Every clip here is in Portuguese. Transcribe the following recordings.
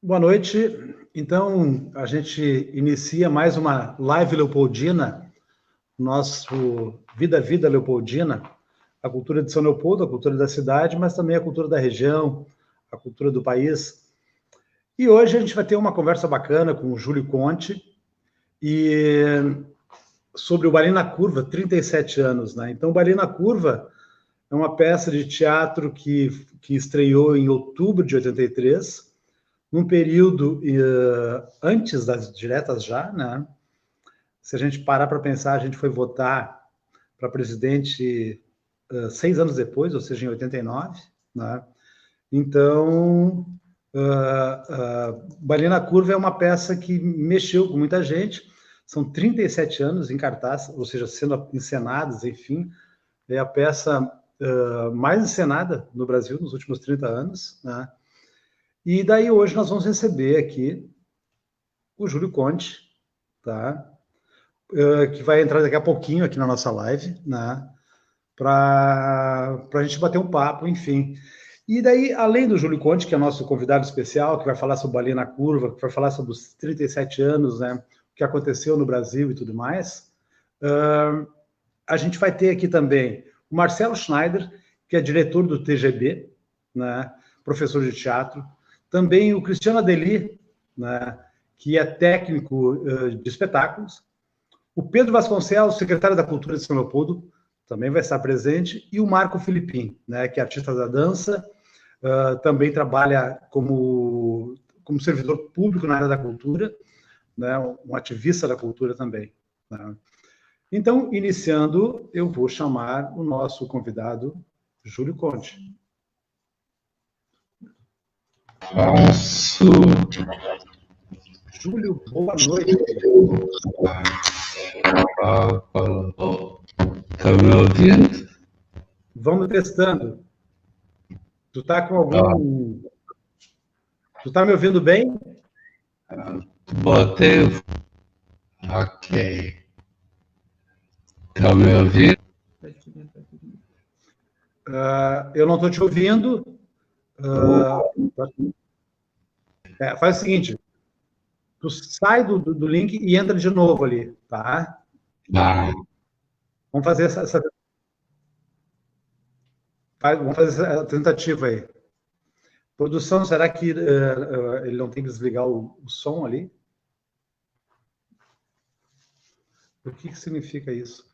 Boa noite. Então, a gente inicia mais uma live leopoldina, nosso Vida Vida Leopoldina, a cultura de São Leopoldo, a cultura da cidade, mas também a cultura da região, a cultura do país. E hoje a gente vai ter uma conversa bacana com o Júlio Conte e sobre o Baile na Curva, 37 anos, né? Então, o Baile na Curva é uma peça de teatro que estreou em outubro de 83, num período antes das diretas já, né? Se a gente parar para pensar, a gente foi votar para presidente 6 anos depois, ou seja, em 89, né? Então, Baile na Curva é uma peça que mexeu com muita gente, são 37 anos em cartaz, ou seja, sendo encenadas, enfim, é a peça mais encenada no Brasil nos últimos 30 anos, né? E daí hoje nós vamos receber aqui o Júlio Conte, tá? Que vai entrar daqui a pouquinho aqui na nossa live, né? Para a gente bater um papo, enfim. E daí, além do Júlio Conte, que é nosso convidado especial, que vai falar sobre Baile na Curva, que vai falar sobre os 37 anos, né? O que aconteceu no Brasil e tudo mais, a gente vai ter aqui também o Marcelo Schneider, que é diretor do TGB, né? Professor de teatro. Também o Cristiano Adeli, né? Que é técnico de espetáculos. O Pedro Vasconcelos, secretário da Cultura de São Leopoldo, também vai estar presente. E o Marco Filipim, né? Que é artista da dança, também trabalha como servidor público na área da cultura, né? Um ativista da cultura também, né? Então, iniciando, eu vou chamar o nosso convidado, Júlio Conte. Júlio, boa noite. Está me ouvindo? Vamos testando. Tu tá com algum... Tu tá me ouvindo bem? Botei. Ok. Está me ouvindo? Eu não estou te ouvindo. Faz o seguinte. Tu sai do link e entra de novo ali, tá? Vamos fazer vamos fazer essa tentativa aí. Produção, será que ele não tem que desligar o som ali? O que significa isso?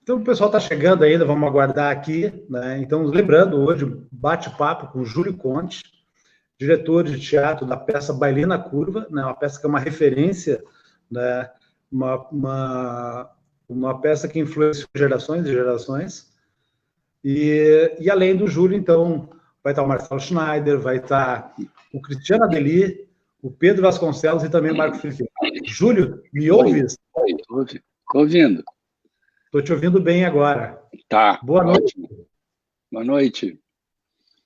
Então, o pessoal está chegando ainda, vamos aguardar aqui, né? Então, lembrando, hoje, bate-papo com o Júlio Conte, diretor de teatro da peça Baile na Curva, né? Uma peça que é uma referência, né? Uma peça que influenciou gerações e gerações. E além do Júlio, então, vai estar o Marcelo Schneider, vai estar o Cristiano Adeli, o Pedro Vasconcelos e também o Marco Felipe. Júlio, me ouves? Estou ouvindo. Estou te ouvindo bem agora. Tá. Boa noite. Boa noite.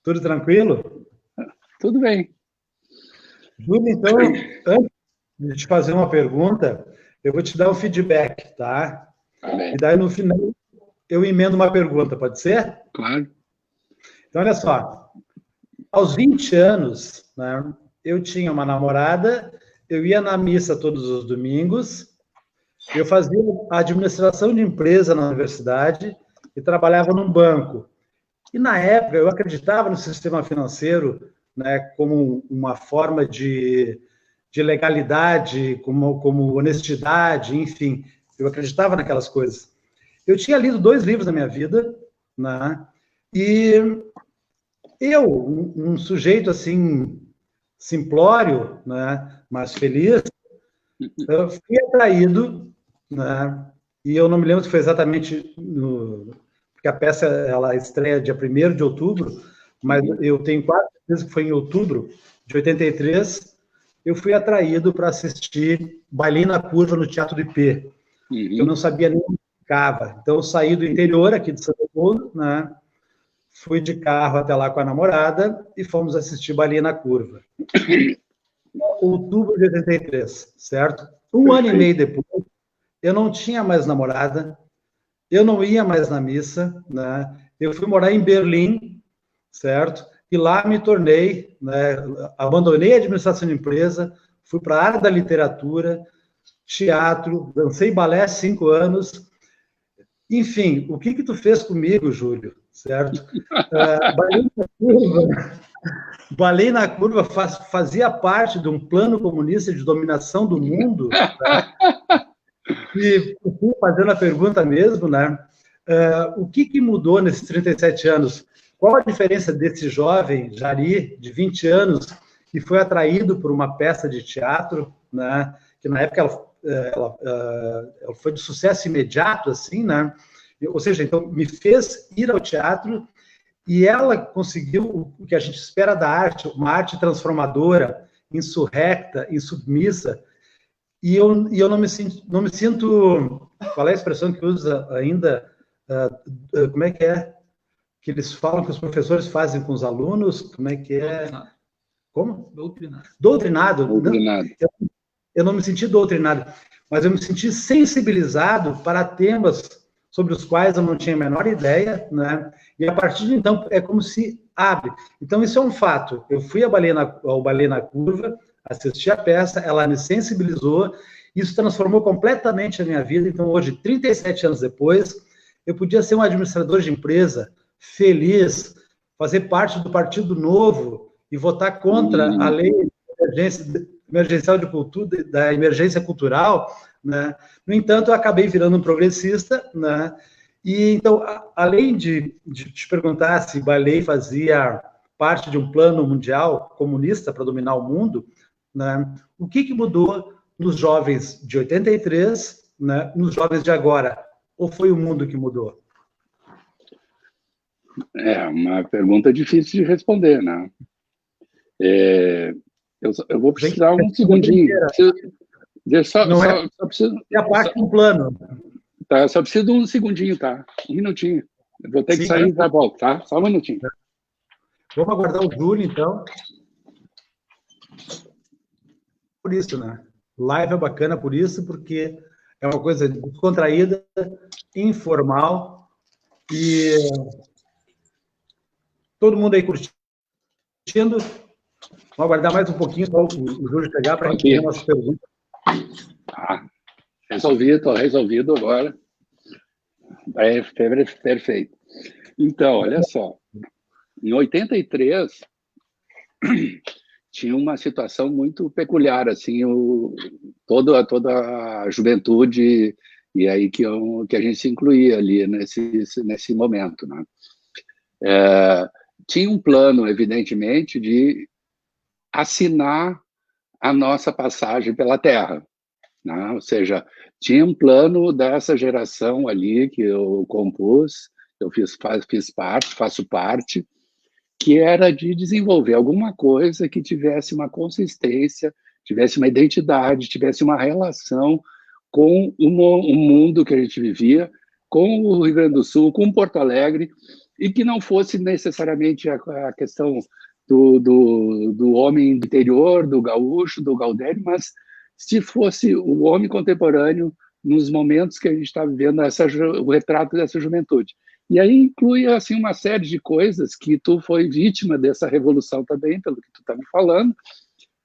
Tudo tranquilo? Tudo bem. Júlio, então, antes de te fazer uma pergunta, eu vou te dar um feedback, tá? Bem. E daí, no final, eu emendo uma pergunta, pode ser? Claro. Então, olha só. Aos 20 anos, né, eu tinha uma namorada, eu ia na missa todos os domingos, eu fazia administração de empresa na universidade e trabalhava num banco. E, na época, eu acreditava no sistema financeiro, né, como uma forma de legalidade, como honestidade, enfim. Eu acreditava naquelas coisas. Eu tinha lido 2 livros na minha vida, né, e eu, um sujeito assim, simplório, né, mas feliz, eu fui atraído, né, e eu não me lembro se foi exatamente porque a peça ela estreia dia 1º de outubro, mas eu tenho quase certeza que foi em outubro de 83, eu fui atraído para assistir Baile na Curva no Teatro do IP. Eu não sabia nem onde ficava. Então, eu saí do interior aqui de São Paulo, né, fui de carro até lá com a namorada e fomos assistir Baleia na Curva. Outubro de 83, certo? Um ano e meio depois, eu não tinha mais namorada, eu não ia mais na missa, né? Eu fui morar em Berlim, certo? E lá me tornei, né? Abandonei a administração de empresa, fui para a área da literatura, teatro, dancei balé 5 anos. Enfim, o que tu fez comigo, Júlio, certo? Balei na Curva fazia parte de um plano comunista de dominação do mundo, né? E fazendo a pergunta mesmo, né? O que mudou nesses 37 anos? Qual a diferença desse jovem Jari, de 20 anos, que foi atraído por uma peça de teatro, né? Que na época ela foi de sucesso imediato, assim, né? Ou seja, então me fez ir ao teatro e ela conseguiu o que a gente espera da arte, uma arte transformadora, insurrecta, insubmissa. E eu não me sinto, qual é a expressão que usa ainda? Como é que eles falam que os professores fazem com os alunos? Como é que é? Doutrinado. Como? Doutrinado. Doutrinado. Eu não me senti doutrinado, mas eu me senti sensibilizado para temas sobre os quais eu não tinha a menor ideia, né? E a partir de então é como se abre. Então isso é um fato. Eu fui ao Baleia na Curva, assisti a peça, ela me sensibilizou, isso transformou completamente a minha vida. Então hoje, 37 anos depois, eu podia ser um administrador de empresa feliz, fazer parte do Partido Novo e votar contra a lei emergencial de cultura, da emergência cultural, né? No entanto, eu acabei virando um progressista, né? E então, além de te perguntar se Ballet fazia parte de um plano mundial comunista para dominar o mundo, né? O que mudou nos jovens de 83, né? Nos jovens de agora? Ou foi o mundo que mudou? É uma pergunta difícil de responder, né? Eu vou precisar um segundinho. Só preciso... É a parte do plano. Tá, só preciso de um segundinho, tá? Um minutinho. Eu vou ter que sair e já volto, tá? Só um minutinho. Vamos aguardar o Júlio, então. Por isso, né? Live é bacana por isso, porque é uma coisa descontraída, informal, e todo mundo aí curtindo. Vamos aguardar mais um pouquinho para o Júlio chegar para entender nossas perguntas. Estou resolvido agora. Perfeito. Então, olha só. Em 83, tinha uma situação muito peculiar, assim, toda a juventude, e aí que a gente se incluía ali nesse momento, né? Tinha um plano, evidentemente, de assinar a nossa passagem pela Terra, né? Ou seja, tinha um plano dessa geração ali que eu compus, eu faço parte, que era de desenvolver alguma coisa que tivesse uma consistência, tivesse uma identidade, tivesse uma relação com o mundo que a gente vivia, com o Rio Grande do Sul, com Porto Alegre, e que não fosse necessariamente a questão do homem do interior, do gaúcho, do gaudério, mas se fosse o homem contemporâneo nos momentos que a gente está vivendo o retrato dessa juventude. E aí inclui assim uma série de coisas que tu foi vítima dessa revolução também, pelo que tu está me falando,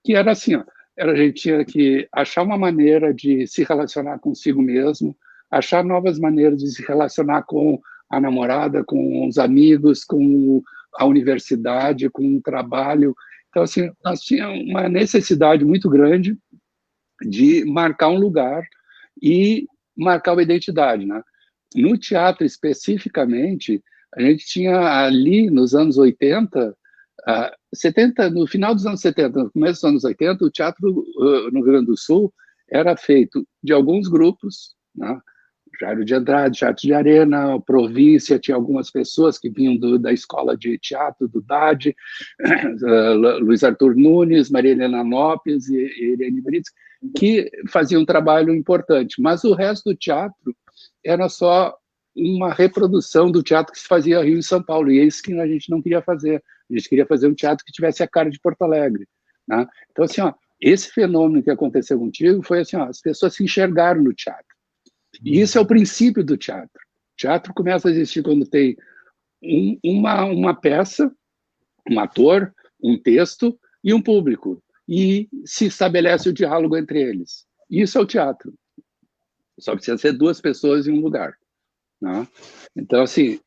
que era assim, ó, a gente tinha que achar uma maneira de se relacionar consigo mesmo, achar novas maneiras de se relacionar com a namorada, com os amigos, com a universidade, com o trabalho. Então, assim, nós tínhamos uma necessidade muito grande de marcar um lugar e marcar uma identidade, né? No teatro, especificamente, a gente tinha ali, nos anos 80, 70, no final dos anos 70, no começo dos anos 80, o teatro no Rio Grande do Sul era feito de alguns grupos, né? Jairo de Andrade, Teatro de Arena, Província, tinha algumas pessoas que vinham da escola de teatro, do DAD, Luiz Arthur Nunes, Maria Helena Lopes e Irene Brits, que faziam um trabalho importante, mas o resto do teatro era só uma reprodução do teatro que se fazia Rio e São Paulo, e é isso que a gente não queria fazer. A gente queria fazer um teatro que tivesse a cara de Porto Alegre, né? Então, assim, ó, esse fenômeno que aconteceu contigo foi assim, ó, as pessoas se enxergaram no teatro. E isso é o princípio do teatro. O teatro começa a existir quando tem uma peça, um ator, um texto e um público. E se estabelece o diálogo entre eles. Isso é o teatro. Só precisa ser duas pessoas em um lugar, né? Então, assim,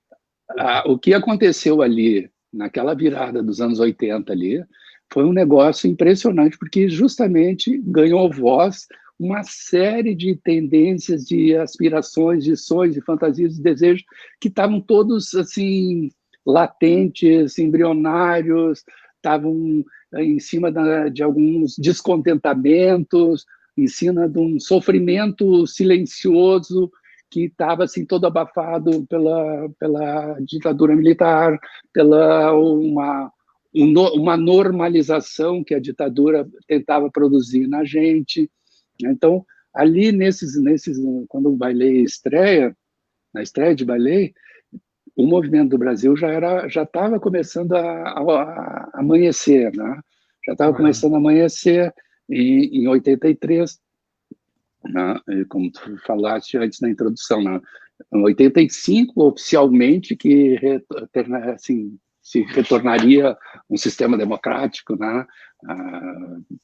o que aconteceu ali, naquela virada dos anos 80 ali, foi um negócio impressionante, porque justamente ganhou voz uma série de tendências, de aspirações, de sonhos, de fantasias, de desejos, que estavam todos, assim, latentes, embrionários, estavam em cima de alguns descontentamentos, em cima de um sofrimento silencioso que estava assim todo abafado pela ditadura militar, pela uma normalização que a ditadura tentava produzir na gente. Então, ali quando o Bailey estreia, na estreia de Bailey, o movimento do Brasil já estava começando a amanhecer, né? Já estava começando a amanhecer em 83, né? Como tu falaste antes na introdução, né? Em 85, oficialmente, que assim, se retornaria um sistema democrático, né?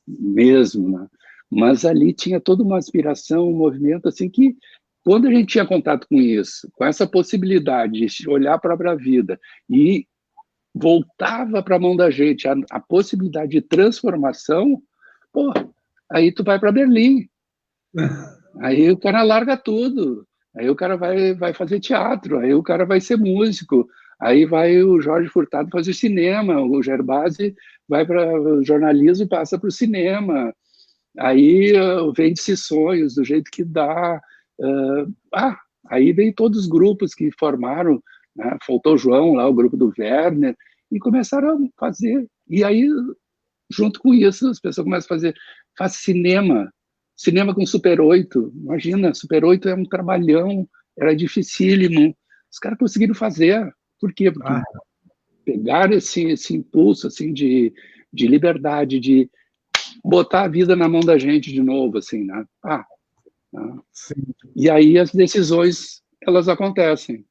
Mesmo, né? Mas ali tinha toda uma aspiração, um movimento assim que, quando a gente tinha contato com isso, com essa possibilidade de olhar para a própria vida e voltava para a mão da gente a possibilidade de transformação, pô, aí tu vai para Berlim, aí o cara larga tudo, aí o cara vai fazer teatro, aí o cara vai ser músico, aí vai o Jorge Furtado fazer cinema, o Gervasi vai para o jornalismo e passa para o cinema, aí vende-se sonhos do jeito que dá. Aí vem todos os grupos que formaram, né? Faltou o João lá, o grupo do Werner, e começaram a fazer. E aí, junto com isso, as pessoas começam a faz cinema com Super 8. Imagina, Super 8 é um trabalhão, era dificílimo. Os caras conseguiram fazer. Por quê? Porque pegaram esse impulso assim, de liberdade, de botar a vida na mão da gente de novo, assim, né? Sim. E aí as decisões, elas acontecem.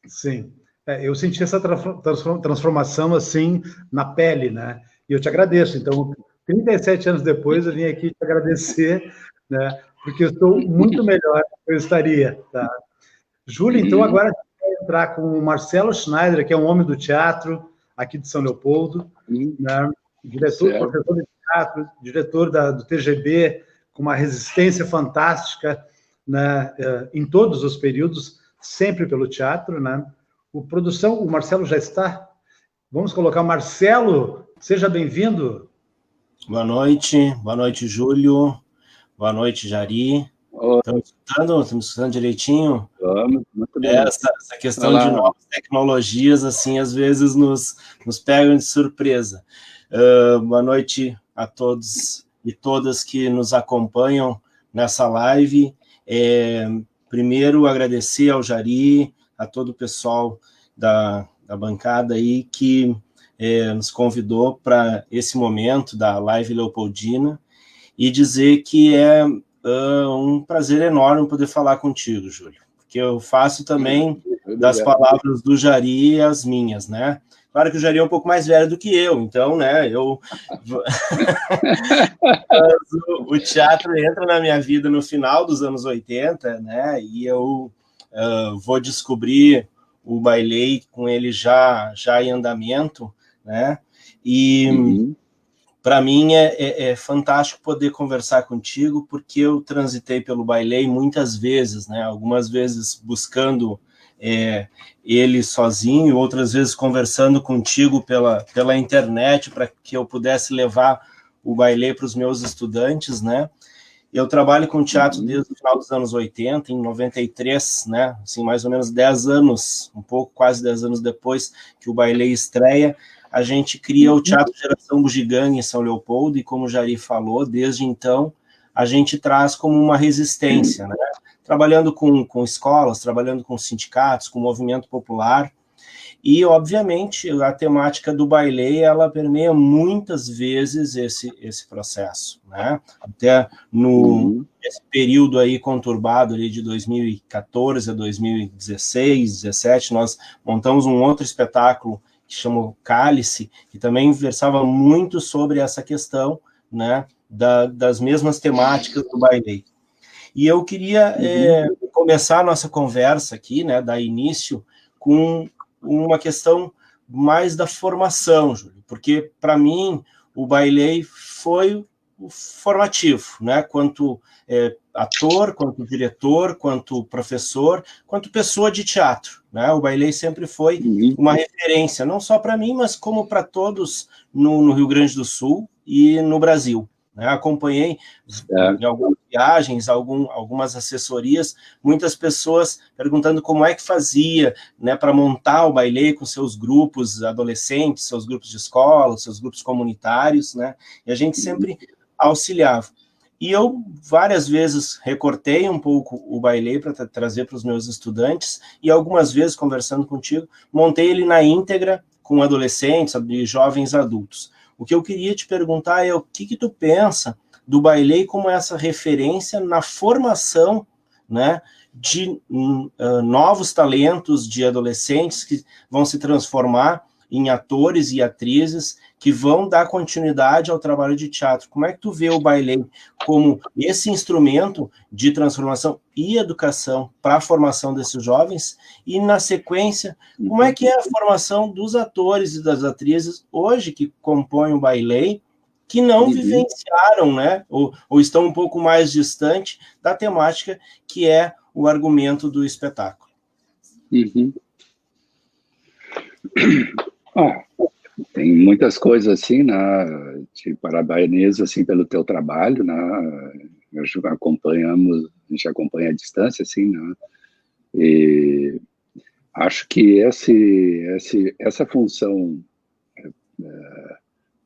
Sim. Eu senti essa transformação, assim, na pele, né? E eu te agradeço. Então, 37 anos depois, eu vim aqui te agradecer, né? Porque eu estou muito melhor do que eu estaria, tá? Júlio, então, agora a gente vai entrar com o Marcelo Schneider, que é um homem do teatro aqui de São Leopoldo, né? Diretor, professor de teatro, diretor do TGB, com uma resistência fantástica, né? Em todos os períodos, sempre pelo teatro, né? O Marcelo já está? Vamos colocar o Marcelo, seja bem-vindo. Boa noite, Júlio, boa noite, Jari. Estamos escutando direitinho? Vamos, muito bem. Essa questão de novas tecnologias, assim, às vezes nos pegam de surpresa. Boa noite a todos e todas que nos acompanham nessa live. Primeiro, agradecer ao Jari, a todo o pessoal da bancada aí que nos convidou para esse momento da live Leopoldina e dizer que é um prazer enorme poder falar contigo, Júlio, porque eu faço também das palavras do Jari as minhas, né? Claro que o Jari é um pouco mais velho do que eu, então, né, o teatro entra na minha vida no final dos anos 80, né, e eu vou descobrir o Bailey com ele já em andamento, né, e para mim é fantástico poder conversar contigo, porque eu transitei pelo Bailey muitas vezes, né, algumas vezes buscando ele sozinho, outras vezes conversando contigo pela internet, para que eu pudesse levar o Bailey para os meus estudantes, né. Eu trabalho com teatro desde o final dos anos 80, em 93, né, assim, mais ou menos 10 anos, um pouco, quase 10 anos depois que o Bailey estreia, a gente cria o Teatro Geração Bugiganga em São Leopoldo, e como o Jari falou, desde então, a gente traz como uma resistência, né, trabalhando com escolas, trabalhando com sindicatos, com movimento popular. E, obviamente, a temática do Bailey, ela permeia muitas vezes esse processo, né? Até nesse período aí conturbado ali de 2014 a 2016, 2017, nós montamos um outro espetáculo que chamou Cálice, que também versava muito sobre essa questão, né, das mesmas temáticas do Bailey. E eu queria começar a nossa conversa aqui, né, dar início com uma questão mais da formação, Júlio, porque, para mim, o Bailey foi o formativo, né? Quanto ator, quanto diretor, quanto professor, quanto pessoa de teatro, né? O Bailey sempre foi uma referência, não só para mim, mas como para todos no Rio Grande do Sul e no Brasil. Acompanhei em algumas viagens, algumas assessorias, muitas pessoas perguntando como é que fazia, né, para montar o Bailey com seus grupos adolescentes, seus grupos de escola, seus grupos comunitários, né, e a gente sempre auxiliava. E eu várias vezes recortei um pouco o Bailey para trazer para os meus estudantes, e algumas vezes, conversando contigo, montei ele na íntegra com adolescentes e jovens adultos. O que eu queria te perguntar é o que tu pensa do Bailey como essa referência na formação, né, de novos talentos, de adolescentes que vão se transformar em atores e atrizes que vão dar continuidade ao trabalho de teatro. Como é que tu vê o Bailey como esse instrumento de transformação e educação para a formação desses jovens? E, na sequência, como é que é a formação dos atores e das atrizes hoje que compõem o Bailey, que não vivenciaram, né, ou estão um pouco mais distante da temática que é o argumento do espetáculo? Tem muitas coisas assim, né? Te parabenizo assim pelo teu trabalho, né? A gente acompanha à distância, assim, né? E acho que essa função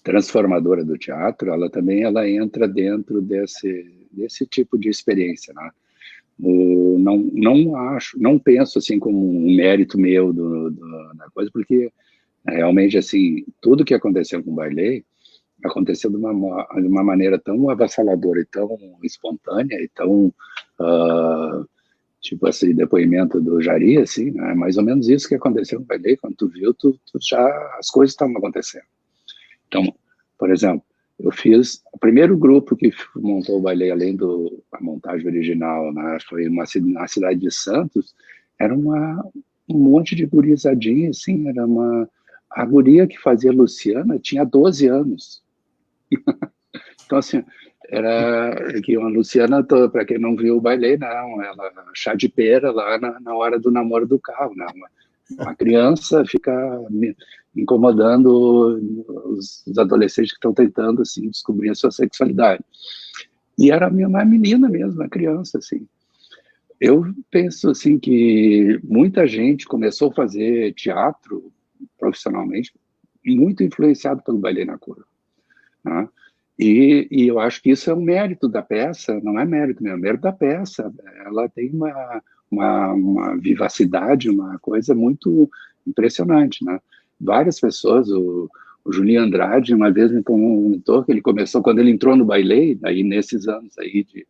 transformadora do teatro, ela também entra dentro desse tipo de experiência, né? Não penso assim como um mérito meu da coisa, porque realmente, assim, tudo que aconteceu com o Bailey aconteceu de uma maneira tão avassaladora e tão espontânea e tão, tipo esse depoimento do Jari, assim, né? Mais ou menos isso que aconteceu com o Bailey. Quando tu viu, as coisas estavam acontecendo. Então, por exemplo, eu fiz o primeiro grupo que montou o Bailey, além da montagem original, né? Foi na cidade de Santos. Era um monte de gurizadinha, assim, a guria que fazia Luciana tinha 12 anos. Então, assim, era que uma Luciana, para quem não viu o Bailey, não, ela chá de pera lá na hora do namoro do carro, né? Uma criança fica incomodando os adolescentes que estão tentando, assim, descobrir a sua sexualidade. E era uma menina mesmo, uma criança, assim. Eu penso, assim, que muita gente começou a fazer teatro profissionalmente muito influenciado pelo Bailey na Curva, né? E eu acho que isso é um mérito da peça, não é mérito meu, é mérito da peça. Ela tem uma vivacidade, uma coisa muito impressionante, né? Várias pessoas, o Julinho Andrade uma vez me comentou que ele começou, quando ele entrou no Bailey, aí nesses anos aí que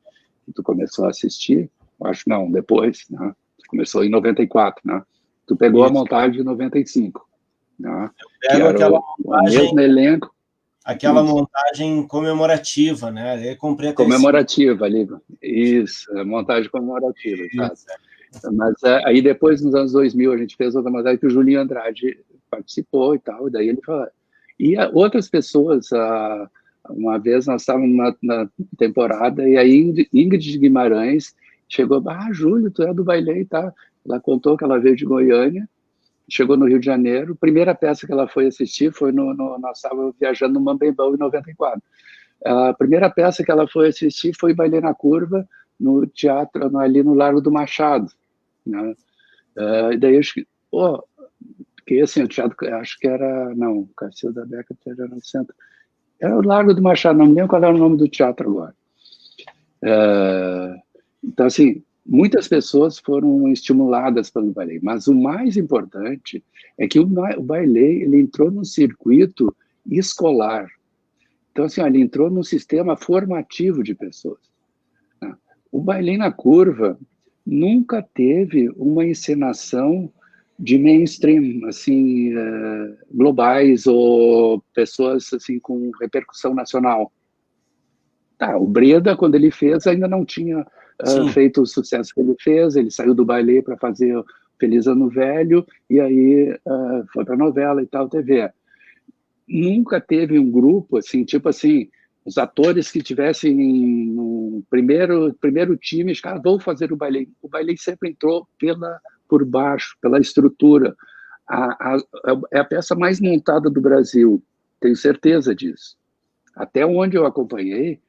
tu começou a assistir, eu acho, não, depois, né? Começou em 94, né? Tu pegou a montagem de 95, né? Eu pego aquela montagem, o mesmo elenco. Aquela montagem comemorativa, né? Eu comprei até comemorativa ali. Isso, a montagem comemorativa, exato. Mas aí depois, nos anos 2000, a gente fez outra montagem que o Julinho Andrade participou e tal, e daí ele falou. E outras pessoas, uma vez nós estávamos na temporada, e aí Ingrid Guimarães chegou, Júlio, tu é do Bailey, tá? Ela contou que ela veio de Goiânia, chegou no Rio de Janeiro, primeira peça que ela foi assistir foi nós estávamos viajando no Mambembão em 94. A primeira peça que ela foi assistir foi Bailey na Curva, no teatro, ali no Largo do Machado, né? E daí eu acho que, porque assim, o teatro, acho que era, não, o Cacilda Beca era no centro, era o Largo do Machado, não me lembro qual era o nome do teatro agora. Então, assim, muitas pessoas foram estimuladas pelo ballet, mas o mais importante é que o ballet ele entrou num circuito escolar. Então, assim, ele entrou num sistema formativo de pessoas. Né? O ballet na curva nunca teve uma encenação de mainstream, assim, globais ou pessoas assim com repercussão nacional. Tá, o Breda, quando ele fez, ainda não tinha feito o sucesso que ele fez, ele saiu do ballet para fazer Feliz Ano Velho, e aí foi para novela e tal, TV. Nunca teve um grupo, assim, tipo assim, os atores que tivessem no primeiro time, os caras vão fazer o ballet. O ballet sempre entrou por baixo, pela estrutura. É a peça mais montada do Brasil, tenho certeza disso. Até onde eu acompanhei,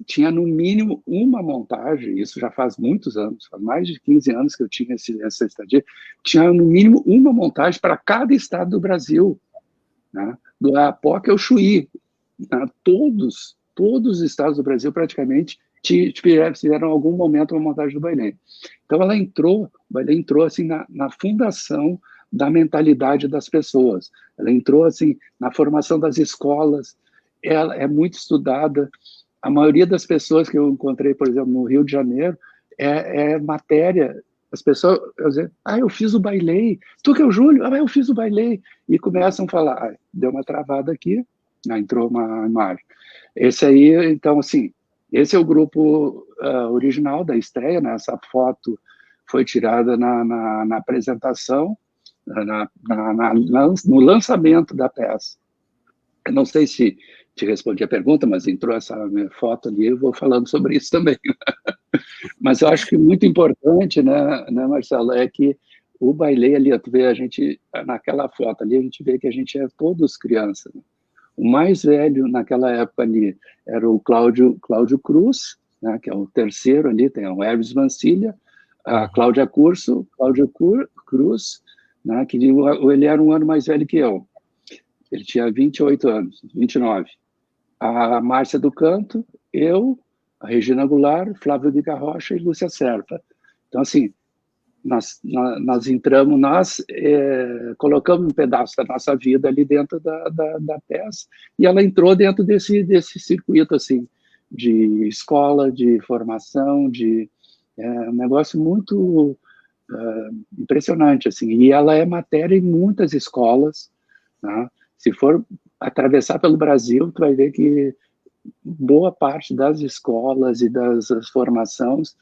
tinha no mínimo uma montagem, isso já faz muitos anos, faz mais de 15 anos que eu tinha essa estadia, tinha no mínimo uma montagem para cada estado do Brasil, né? Do Iapoca ao Chuí, né? Todos os estados do Brasil praticamente fizeram em algum momento uma montagem do ballet. Então o ballet entrou assim na fundação da mentalidade das pessoas, ela entrou assim na formação das escolas, ela é muito estudada. A maioria das pessoas que eu encontrei, por exemplo, no Rio de Janeiro, é matéria. As pessoas dizem, eu fiz o ballet. Tu que é o Júlio? Eu fiz o ballet. E começam a falar, deu uma travada aqui, entrou uma imagem. Esse aí, então, assim, esse é o grupo original da estreia, né? Essa foto foi tirada na apresentação, no lançamento da peça. Eu não sei se te respondi a pergunta, mas entrou essa minha foto ali, eu vou falando sobre isso também. Mas eu acho que muito importante, né, Marcelo, é que o ballet ali, tu vê, a gente, naquela foto ali, a gente vê que a gente é todos crianças. Né? O mais velho naquela época ali era o Cláudio Cruz, né, que é o terceiro ali, tem o Hermes Mancilha, a Cláudio Cruz, né, que ele era um ano mais velho que eu. Ele tinha 28 anos, 29. A Márcia do Canto, eu, a Regina Goulart, Flávio de Carrocha e Lúcia Serpa. Então, assim, nós entramos, colocamos um pedaço da nossa vida ali dentro da peça, e ela entrou dentro desse circuito, assim, de escola, de formação, um negócio muito impressionante, assim. E ela é matéria em muitas escolas, né? Se for atravessar pelo Brasil, tu vai ver que boa parte das escolas e das formações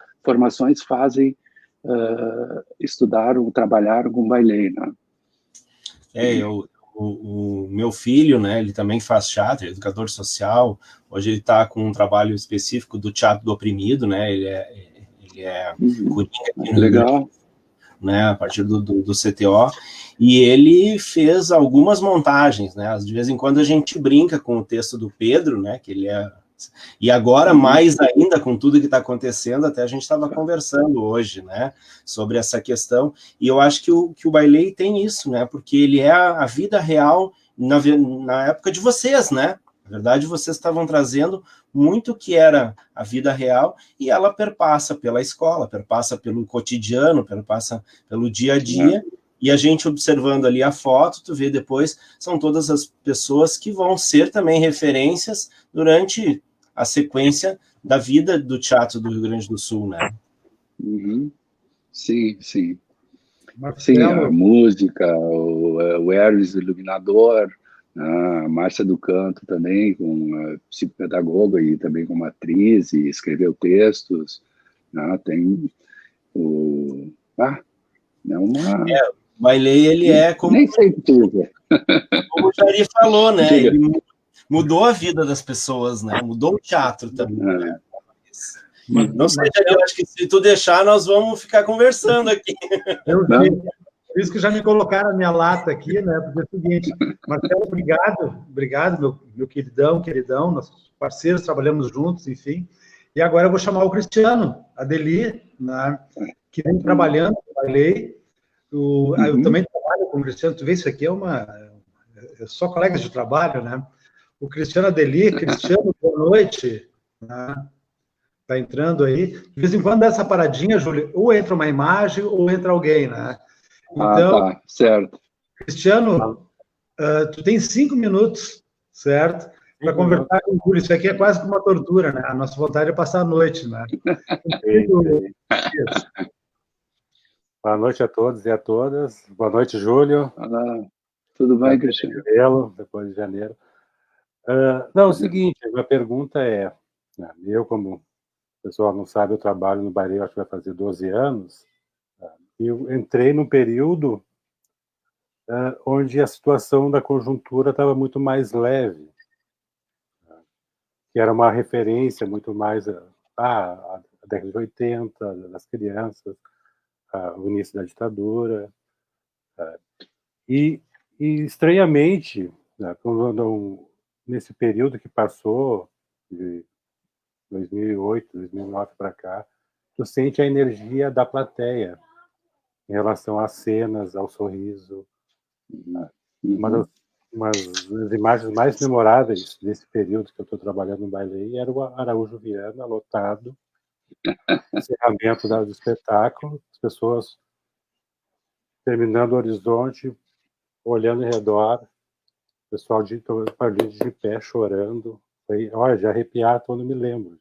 fazem estudar ou trabalhar com ballet, né? O meu filho, né, ele também faz teatro, é educador social, hoje ele está com um trabalho específico do teatro do oprimido, né, ele é legal, né, a partir do CTO, e ele fez algumas montagens, né, de vez em quando a gente brinca com o texto do Pedro, né, que ele é, e agora mais ainda com tudo que está acontecendo, até a gente estava conversando hoje, né, sobre essa questão, e eu acho que o ballet tem isso, né, porque ele é a vida real na época de vocês, né, na verdade vocês estavam trazendo muito que era a vida real, e ela perpassa pela escola, perpassa pelo cotidiano, perpassa pelo dia a dia, e a gente observando ali a foto, tu vê depois, são todas as pessoas que vão ser também referências durante a sequência da vida do teatro do Rio Grande do Sul, né? Sim, sim. Sim, a música, o Hermes, o iluminador, a Márcia do Canto também, com psicopedagoga e também como atriz, e escreveu textos, né? Tem o... o ballet, ele é como... Nem sei o que dizer. Como o Jari falou, né? Ele mudou a vida das pessoas, né? Mudou o teatro também, né? Não sei, Jari, eu acho que se tu deixar, nós vamos ficar conversando aqui. Por isso que já me colocaram a minha lata aqui, né? Porque é o seguinte, Marcelo, obrigado, meu queridão, nossos parceiros, trabalhamos juntos, enfim. E agora eu vou chamar o Cristiano, a Deli, né? Que vem trabalhando no ballet. Eu também trabalho com o Cristiano, tu vê, isso aqui é só colegas de trabalho, né? O Cristiano Adeli. Cristiano, boa noite. tá entrando aí. De vez em quando dá essa paradinha, Júlio, ou entra uma imagem ou entra alguém, né? Então, tá, certo. Cristiano, tu tem 5 minutos, certo? Para conversar com o Júlio. Isso aqui é quase que uma tortura, né? A nossa vontade é passar a noite, né? Boa noite a todos e a todas. Boa noite, Júlio. Tudo bem, Cristiano? Depois de janeiro. Não, é o seguinte, a minha pergunta é, né, eu, como o pessoal não sabe, eu trabalho no Bairei, acho que vai fazer 12 anos, e eu entrei num período onde a situação da conjuntura estava muito mais leve, que era uma referência muito mais à década de 80, das crianças, o início da ditadura, e estranhamente, né, nesse período que passou, de 2008, 2009 para cá, tu sente a energia da plateia em relação às cenas, ao sorriso. Uma das imagens mais memoráveis desse período que eu estou trabalhando no Bailei era o Araújo Viana lotado, encerramento do espetáculo, as pessoas terminando o horizonte, olhando em redor, o pessoal de pé chorando. Olha, já arrepiar quando me lembro.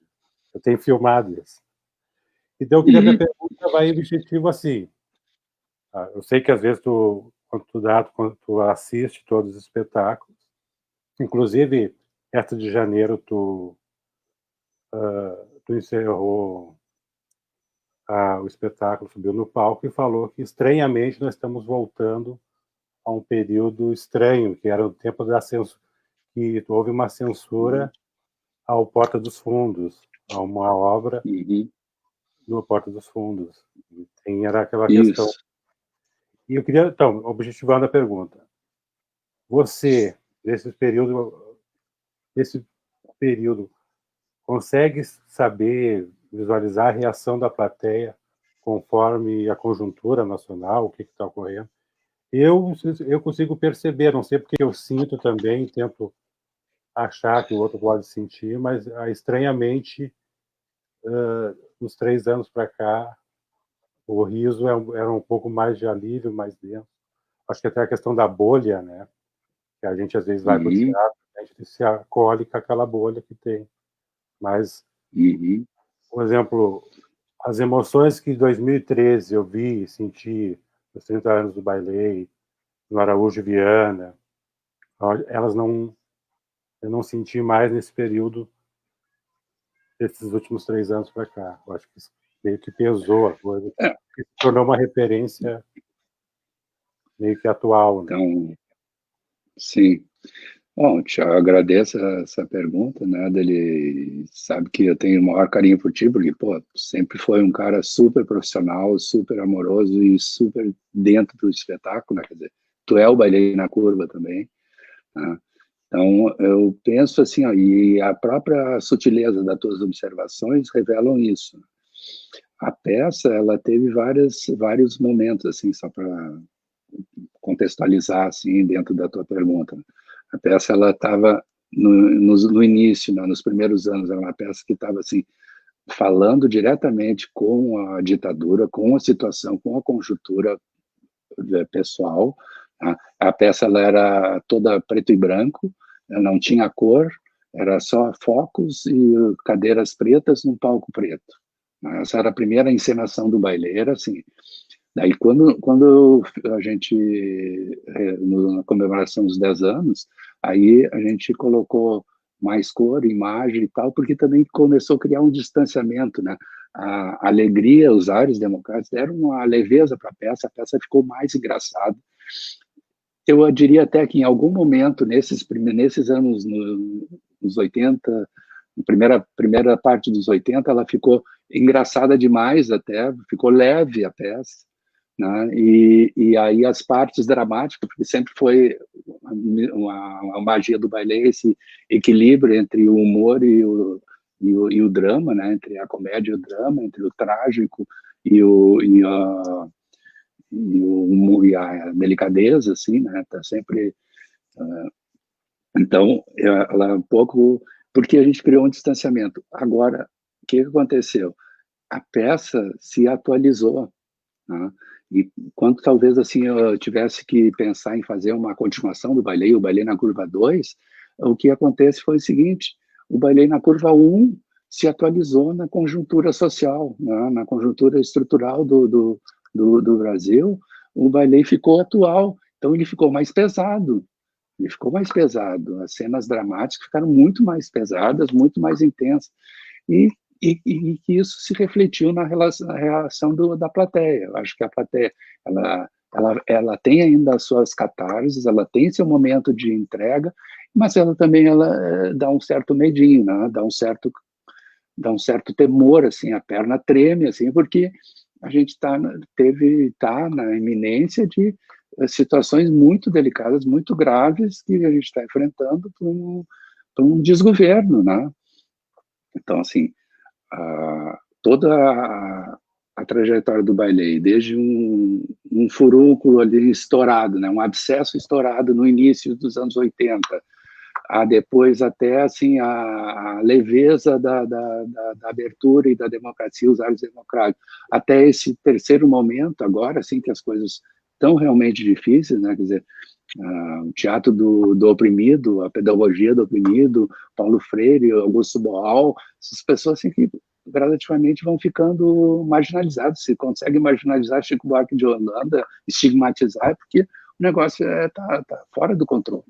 Eu tenho filmado isso. Então, eu queria minha pergunta vai objetivo assim. Eu sei que às vezes quando tu assiste todos os espetáculos, inclusive esta de janeiro tu encerrou o espetáculo, subiu no palco e falou que estranhamente nós estamos voltando a um período estranho, que era o tempo da censura, que houve uma censura ao Porta dos Fundos, a uma obra no Porta dos Fundos. Era aquela questão. E eu queria, então, objetivando a pergunta, você, nesse período, consegue saber, visualizar a reação da plateia conforme a conjuntura nacional, o que está ocorrendo? Eu consigo perceber, não sei porque eu sinto também, tento achar que o outro pode sentir, mas estranhamente, nos 3 anos para cá, o riso era um pouco mais de alívio, mais denso. Acho que até a questão da bolha, né? Que a gente às vezes vai para o teatro, a gente se acolhe com aquela bolha que tem. Mas, por exemplo, as emoções que em 2013 eu vi e senti nos 30 anos do Bailei, no Araújo Viana, eu não senti mais nesse período, desses últimos 3 anos para cá. Eu acho que meio que pesou a coisa, se tornou uma referência meio que atual. Né? Então, sim. Bom, Tiago, agradeço essa pergunta, né? Ele sabe que eu tenho o maior carinho por ti, porque, pô, sempre foi um cara super profissional, super amoroso e super dentro do espetáculo, né? Quer dizer, tu é o Bailei na curva também, né? Então, eu penso assim, ó, e a própria sutileza das tuas observações revelam isso. A peça, ela teve vários momentos, assim, só para contextualizar, assim, dentro da tua pergunta. A peça, ela estava no início, né, nos primeiros anos, era uma peça que estava, assim, falando diretamente com a ditadura, com a situação, com a conjuntura pessoal. A peça, ela era toda preto e branco, não tinha cor, era só focos e cadeiras pretas num palco preto. Essa era a primeira encenação do Bailei, era assim. Daí, quando a gente, na comemoração dos 10 anos, aí a gente colocou mais cor, imagem e tal, porque também começou a criar um distanciamento, né? A alegria, os ares democráticos deram uma leveza para a peça ficou mais engraçada. Eu diria até que em algum momento, nesses anos, nos 80, primeira parte dos 80, ela ficou engraçada demais até, ficou leve a peça, né? E aí as partes dramáticas, porque sempre foi uma magia do Bailei, esse equilíbrio entre o humor e o drama, né? Entre a comédia e o drama, entre o trágico e a delicadeza, assim, né? Tá sempre. Então, ela é um pouco. Porque a gente criou um distanciamento. Agora, que aconteceu? A peça se atualizou, né? E quando talvez assim eu tivesse que pensar em fazer uma continuação do Bailei, o Bailei na Curva 2, o que acontece foi o seguinte: o Bailei na Curva 1 se atualizou na conjuntura social, né? Na conjuntura estrutural do Brasil. O Bailei ficou atual, então ele ficou mais pesado. Ele ficou mais pesado. As cenas dramáticas ficaram muito mais pesadas, muito mais intensas. E que isso se refletiu na reação da plateia. Eu acho que a plateia ela tem ainda as suas catarses, ela tem seu momento de entrega, mas ela também dá um certo medinho, né? Dá um certo temor, assim, a perna treme, assim, porque a gente tá na iminência de situações muito delicadas, muito graves, que a gente está enfrentando por um desgoverno, né? Então, assim, toda a trajetória do Bailei, desde um furúnculo ali estourado, né, um abscesso estourado no início dos anos 80, a depois até assim a leveza da abertura e da democracia, os ares democráticos, até esse terceiro momento agora, assim, que as coisas estão realmente difíceis, né, quer dizer, o teatro do oprimido, a pedagogia do oprimido, Paulo Freire, Augusto Boal, essas pessoas assim que gradativamente vão ficando marginalizadas. Se consegue marginalizar Chico Buarque de Holanda, estigmatizar, é porque o negócio tá fora do controle.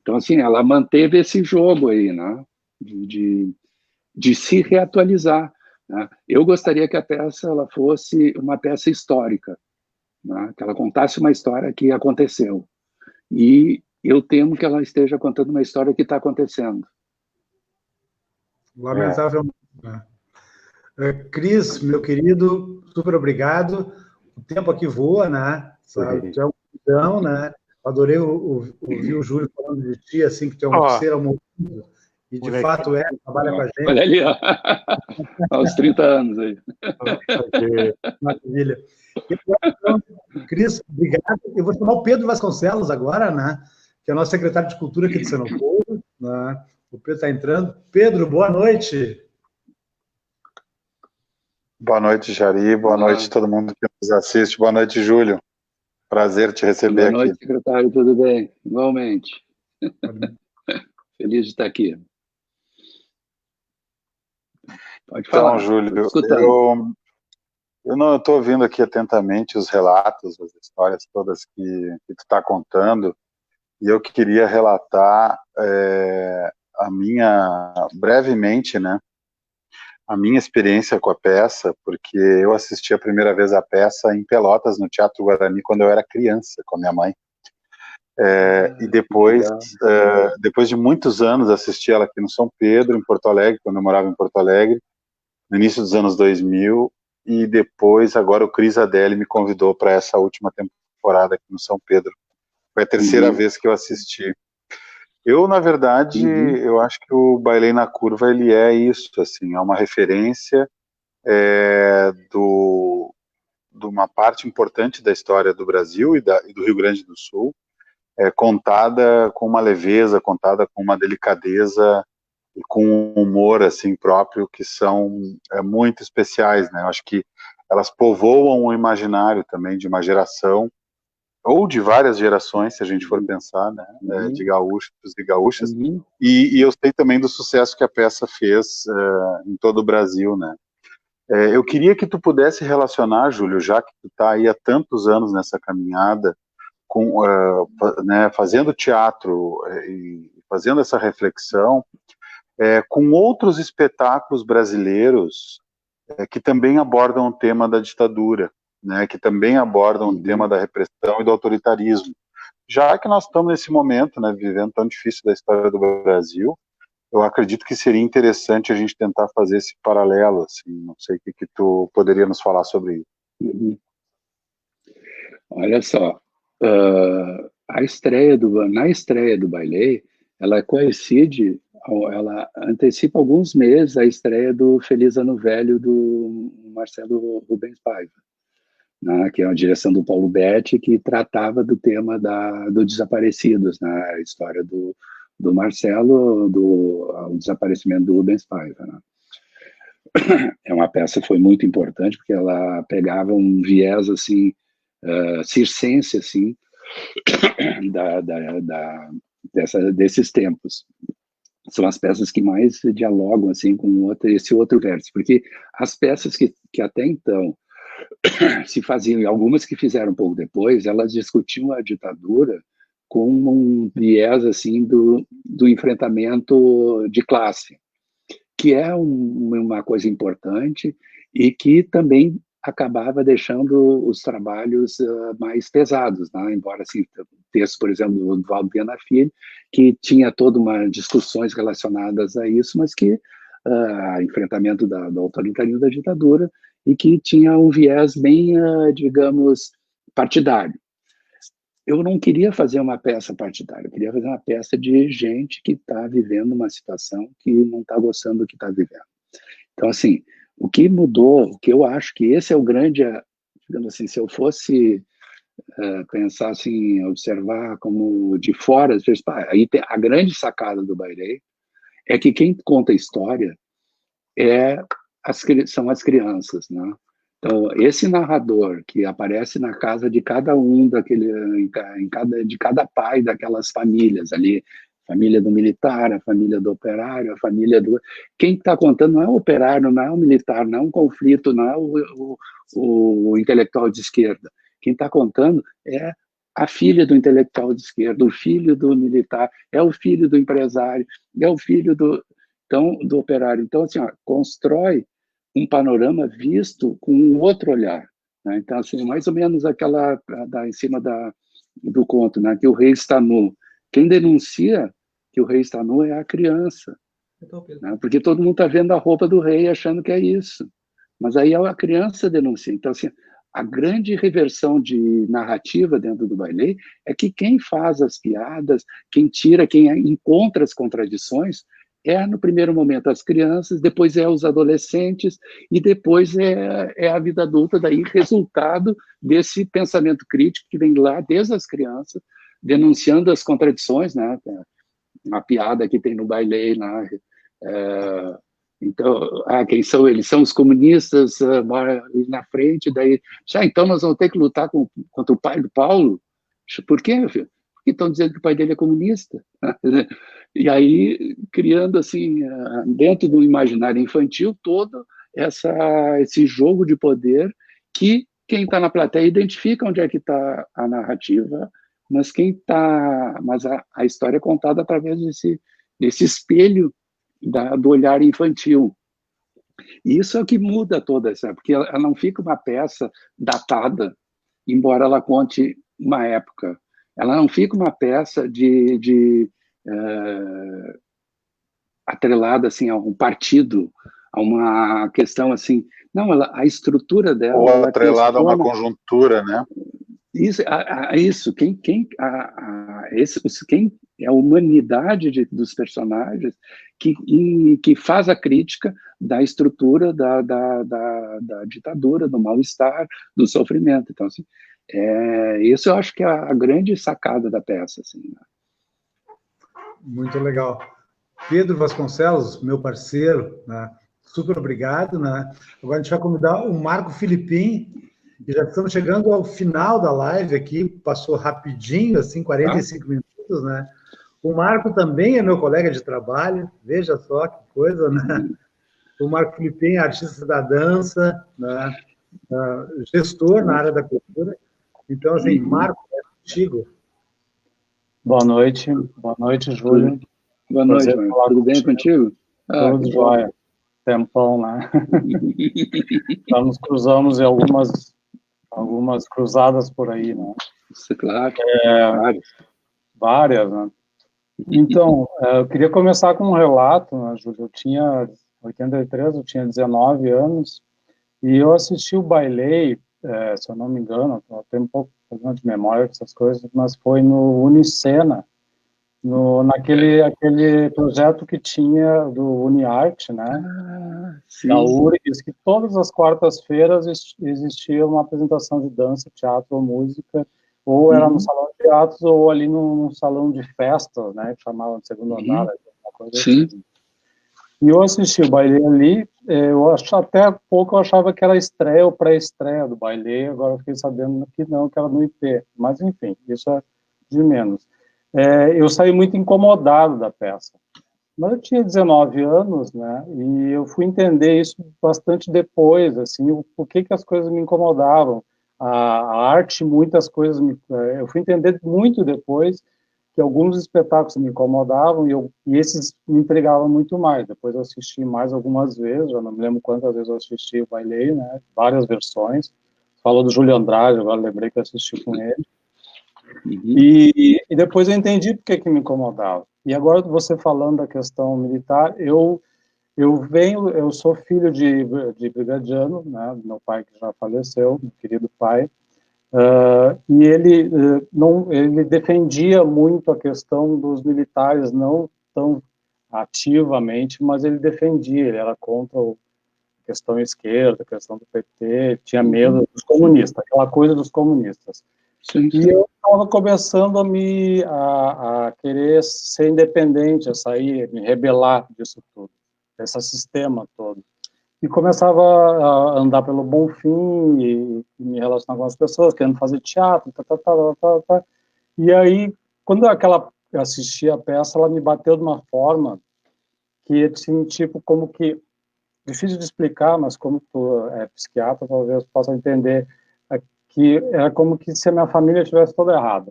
Então, assim, ela manteve esse jogo aí, né, de se reatualizar, né? Eu gostaria que a peça ela fosse uma peça histórica, né? Que ela contasse uma história que aconteceu. E eu temo que ela esteja contando uma história que está acontecendo. Lamentavelmente. Cris, meu querido, super obrigado. O tempo aqui voa, né? Sabe? Tu é um queridão, né? Adorei ouvir o Júlio falando de ti, assim, que tu é um ser amoroso. E, de fato, trabalha com a gente. Olha ali, ó. Aos 30 anos aí. Maravilha. Então, Cris, obrigado. Eu vou chamar o Pedro Vasconcelos agora, né? Que é o nosso secretário de Cultura aqui de São Paulo. Né? O Pedro está entrando. Pedro, boa noite. Boa noite, Jari. Boa noite a todo mundo que nos assiste. Boa noite, Júlio. Prazer te receber aqui. Boa noite, secretário. Tudo bem? Igualmente. Feliz de estar aqui. Pode falar. Então, Júlio, eu não estou ouvindo aqui atentamente os relatos, as histórias todas que tu está contando, e eu queria relatar brevemente, né, a minha experiência com a peça, porque eu assisti a primeira vez a peça em Pelotas, no Teatro Guarani, quando eu era criança, com a minha mãe. E depois de muitos anos, assisti ela aqui no São Pedro, em Porto Alegre, quando eu morava em Porto Alegre, no início dos anos 2000, e depois, agora, o Cris Adeli me convidou para essa última temporada aqui no São Pedro. Foi a terceira vez que eu assisti. Eu, na verdade, eu acho que o Bailei na Curva, ele é isso, assim, é uma referência de uma parte importante da história do Brasil e do Rio Grande do Sul, contada com uma leveza, contada com uma delicadeza e com um humor assim próprio, que são muito especiais, né? Eu acho que elas povoam o imaginário também de uma geração, ou de várias gerações, se a gente for pensar, né? De gaúchos e gaúchas, e eu sei também do sucesso que a peça fez em todo o Brasil, né? Eu queria que tu pudesse relacionar, Júlio, já que tu está aí há tantos anos nessa caminhada, né, fazendo teatro e fazendo essa reflexão, com outros espetáculos brasileiros que também abordam o tema da ditadura, né, que também abordam o tema da repressão e do autoritarismo. Já que nós estamos nesse momento, né, vivendo tão difícil da história do Brasil, eu acredito que seria interessante a gente tentar fazer esse paralelo, assim, não sei o que tu poderia nos falar sobre isso. Olha só, na estreia do Bailei, ela coincide, ela antecipa alguns meses a estreia do Feliz Ano Velho do Marcelo Rubens Paiva, né, que é uma direção do Paulo Betti, que tratava do tema dos desaparecidos, né, a história do do Marcelo, o desaparecimento do Rubens Paiva, né? É uma peça que foi muito importante, porque ela pegava um viés, assim, circense, assim, desses tempos. São as peças que mais dialogam, assim, com esse outro verso, porque as peças que até então se faziam, e algumas que fizeram um pouco depois, elas discutiam a ditadura com um viés, assim, do enfrentamento de classe, que é uma coisa importante e que também acabava deixando os trabalhos mais pesados, né? Embora, assim, texto, por exemplo, do Valdo Viana Filho, que tinha toda uma discussões relacionadas a isso, mas que enfrentamento do autoritarismo da ditadura e que tinha um viés bem, digamos, partidário. Eu não queria fazer uma peça partidária, eu queria fazer uma peça de gente que está vivendo uma situação que não está gostando do que está vivendo. Então, assim, o que mudou, o que eu acho que esse é o grande, digamos assim, se eu fosse pensar assim, observar como de fora, às vezes, aí tem a grande sacada do Bailey é que quem conta a história são as crianças, né? Então, esse narrador que aparece na casa de cada um de cada pai daquelas famílias ali, família do militar, a família do operário, a família do... Quem está contando não é o operário, não é o militar, não é um conflito, não é o intelectual de esquerda. Quem está contando é a filha do intelectual de esquerda, o filho do militar, é o filho do empresário, é o filho do operário. Então, assim, constrói um panorama visto com um outro olhar, né? Então, assim, mais ou menos aquela em cima do conto, né? Que o rei está nu. Quem denuncia que o rei está nu é a criança, né? Porque todo mundo está vendo a roupa do rei achando que é isso, mas aí a criança denuncia. Então, assim, a grande reversão de narrativa dentro do Bailey é que quem faz as piadas, quem encontra as contradições, no primeiro momento as crianças, depois os adolescentes e depois a vida adulta, daí resultado desse pensamento crítico que vem lá desde as crianças, denunciando as contradições, né? Uma piada que tem no Bailey, né? Então, quem são eles? São os comunistas, moram ali na frente, daí, então nós vamos ter que lutar contra o pai do Paulo? Por quê, meu filho? Porque estão dizendo que o pai dele é comunista. E aí, criando, assim, dentro do imaginário infantil, todo esse jogo de poder que quem está na plateia identifica onde é que está a narrativa, mas a história é contada através desse espelho do olhar infantil. E isso é o que muda toda essa, porque ela não fica uma peça datada, embora ela conte uma época. Ela não fica uma peça atrelada assim a um partido, a uma questão assim. Não, a estrutura dela. Ou atrelada a uma conjuntura, né? Isso. Quem é a humanidade dos personagens que faz a crítica da estrutura da ditadura, do mal-estar, do sofrimento. Então, assim, isso eu acho que é a grande sacada da peça. Assim, né? Muito legal. Pedro Vasconcelos, meu parceiro, né? Super obrigado. Né? Agora a gente vai convidar o Marco Filipim, e já estamos chegando ao final da live aqui, passou rapidinho, assim, 45 minutos, né? O Marco também é meu colega de trabalho, veja só que coisa, né? O Marco Filipim é artista da dança, né? Gestor na área da cultura. Então, assim, Marco, é contigo. Boa noite, Júlio. Boa noite, Marco. Tudo bem contigo? Tudo jóia. Tempão, né? Nós cruzamos em algumas cruzadas por aí, né? Isso, claro. Várias, né? Então, eu queria começar com um relato, né, Júlio? Eu tinha 83, eu tinha 19 anos, e eu assisti o Bailey, se eu não me engano, eu tenho um pouco de memória dessas coisas, mas foi no Unicena, aquele projeto que tinha do UniArte, né? Da URGS, que todas as quartas-feiras existia uma apresentação de dança, teatro ou música ou era no salão de teatros, ou ali num salão de festas, né, que chamavam de segundo andar, uma coisa Sim. assim. E eu assisti o baile ali, eu acho, até há pouco eu achava que era estreia ou pré-estreia do baile, agora eu fiquei sabendo que não, que era no IP. Mas, enfim, isso é de menos. Eu saí muito incomodado da peça. Mas eu tinha 19 anos, né, e eu fui entender isso bastante depois, assim, o que as coisas me incomodavam. A arte, muitas coisas, eu fui entender muito depois que alguns espetáculos me incomodavam e esses me intrigavam muito mais. Depois eu assisti mais algumas vezes, já não me lembro quantas vezes eu assisti o baile, né, várias versões. Falou do Júlio Andrade, agora lembrei que eu assisti com ele. E depois eu entendi por que me incomodava. E agora você falando da questão militar, eu sou filho de brigadiano, né, meu pai que já faleceu, meu querido pai, e ele defendia muito a questão dos militares, não tão ativamente, mas ele defendia, ele era contra a questão esquerda, a questão do PT, tinha medo dos comunistas, aquela coisa dos comunistas. Sim. E eu estava começando a querer ser independente, a sair, me rebelar disso tudo, desse sistema todo. E começava a andar pelo Bonfim e me relacionar com as pessoas, querendo fazer teatro, tá. E aí, quando eu assisti a peça, ela me bateu de uma forma que, assim, tipo, como que, difícil de explicar, mas como tu é psiquiatra, talvez possa entender, que era como que se a minha família estivesse toda errada.